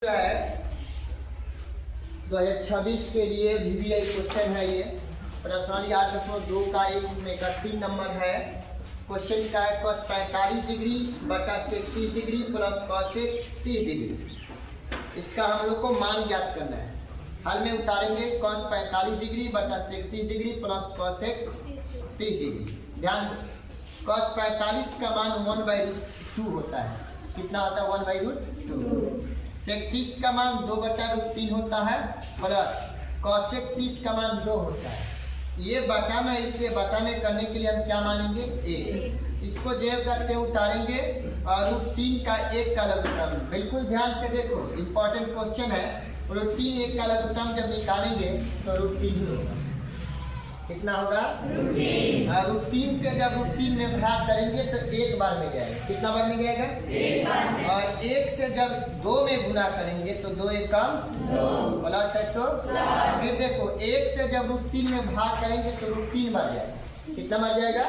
है 2026 के लिए VVI क्वेश्चन है। ये प्रश्नावली 8.2 का एक में 31 नंबर है। क्वेश्चन का है cos 45 डिग्री बटा sec 30 degree plus cos 30 degree. इसका हम लोग को मान ज्ञात करना है। हल में उतारेंगे cos 45 डिग्री बटा sec 30 degree plus cos 30 degree. ध्यान दो, cos 45 का मान 1/√2 होता है। कितना होता है? 1/√2। sec 30 का मान 2/√3 होता है प्लस cos 30 का मान 2 होता है। ये बटा में, इसलिए बटा में करने के लिए हम क्या मानेंगे? 1। इसको जेब करते उतारेंगे और √3 का 1 का लघुत्तम। बिल्कुल ध्यान से देखो, इंपॉर्टेंट क्वेश्चन है। √3 1 का लघुत्तम जब निकालेंगे तो √3 ही होगा। कितना होगा? √3 से जब √3 में भाग करेंगे तो 1 बार में जाएगा। कितना बार में जाएगा? 1 बार में। और 1 से जब 2 में गुना करेंगे तो 2 1 कम 2 प्लस है तो फिर देखो 1 से जब √3 में भाग करेंगे तो √3 बार जाएगा। कितना बार जाएगा?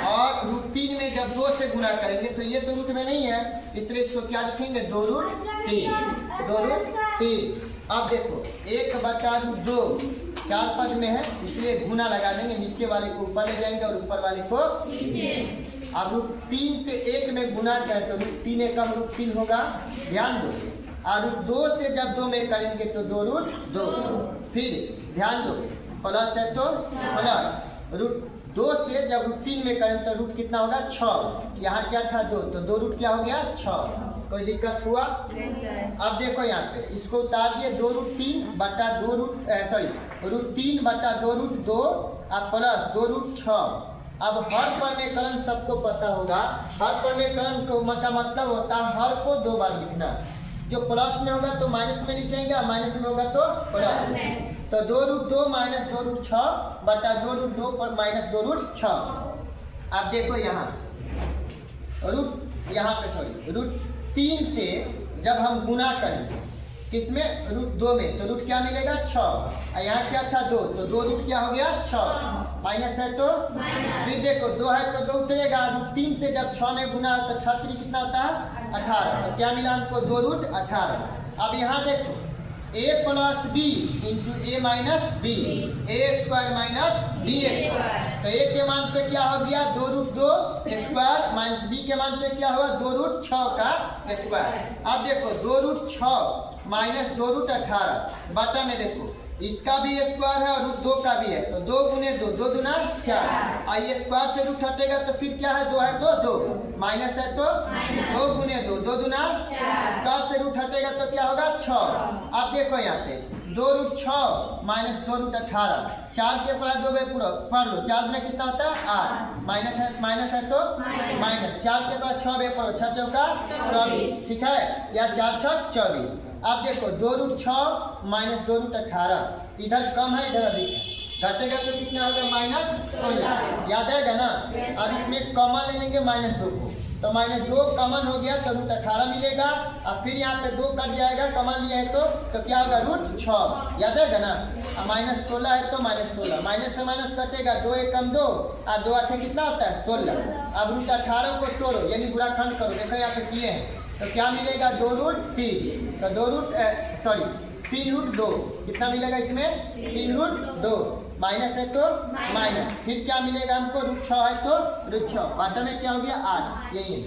और √3 में जब 2 से गुना करेंगे तो ये तो रूट में नहीं है, इसलिए इसको क्या लिखेंगे? 2√3। 2√3। अब देखो 1/√2 4 पद में है, इसलिए गुना लगा देंगे। नीचे वाले को ऊपर ले जाएंगे और ऊपर वाले को नीचे। अब √3 से 1 में गुना करें तो √3 एकम √3 होगा। ध्यान दो, और √2 से जब 2 में करेंगे तो 2√2। फिर ध्यान दो, प्लस है तो प्लस √2 से जब √3 में करें तो रूट कितना होगा? 6। यहाँ क्या था? 2, तो 2 रूट क्या हो गया? 6। कोई दिक्कत हुआ? अब देखो यहाँ पे इसको उतार दिए। 2√3 बटा 2√3 बटा 2√2 और प्लस 2√6। अब हर प्रमेयकरण सबको पता होगा। हर प्रमेयकरण का मतलब होता है हर को 2 बार लिखना। जो प्लस में होगा तो माइनस में लिखेंगे और माइनस में होगा तो प्लस में। तो 2√2 माइनस 2√6 बटा 2√2 पर माइनस 2√6। अब देखो यहाँ √3 से जब हम गुना करेंगे किसमें? √2 में, तो रूट क्या मिलेगा? 6। और यहाँ क्या था? 2, तो 2 रूट क्या हो गया? 6। माइनस है तो फिर देखो 2 है तो 2 उतरेगा। √3 से जब 6 में गुना हो तो 6 3 कितना होता है? 18। तो क्या मिला हमको? 2√18। अब यहाँ देखो a plus b into a minus B, a² minus b²। तो a के मान पे क्या हो गया? 2√2 स्क्वायर माइनस b के मान पे क्या हुआ? 2√6 का स्क्वायर। अब देखो 2√6 माइनस 2√18 बटा में देखो इसका भी स्क्वायर है और √2 का भी है, तो 2 गुने 2, 2 दूना 4। और ये स्क्वायर से रूट हटेगा तो फिर क्या है? 2 है तो 2 माइनस है तो 2 गुने 2, 2 दूना 4। स्क्वायर से रूट हटेगा तो क्या होगा? 6। अब देखो यहाँ पे 2√6 माइनस 2√18, 4 के पढ़ा 2 में पूरा पढ़ लो। 4 में कितना होता है? 8। माइनस है तो माइनस 4 के पढ़ा 6 में पढ़ो, 6 चौका 24। ठीक है, या 4 6 24। अब देखो 2√6 माइनस 2√18, इधर कम है इधर अधिक है, घटेगा तो कितना होगा? माइनस 16। याद आएगा ना? अब इसमें कॉमन ले लेंगे -2 को, तो -2 कॉमन हो गया तो √18 मिलेगा। अब फिर यहाँ पे 2 कट जाएगा, कॉमन लिया है तो क्या होगा? √6। याद आएगा ना? अब -16 है तो -16, माइनस से माइनस कटेगा, 2 एकम 2 और 2 8 कितना होता है? 16। अब √18 को तोड़ो यानी गुणाखंड करो। देखो यहाँ पे किए हैं तो क्या मिलेगा? 2√3। तो 3√2 कितना मिलेगा इसमें? 3√2 माइनस है तो माइनस। फिर क्या मिलेगा हमको? √6 है तो √6 बटा में क्या हो गया? 8। यही है।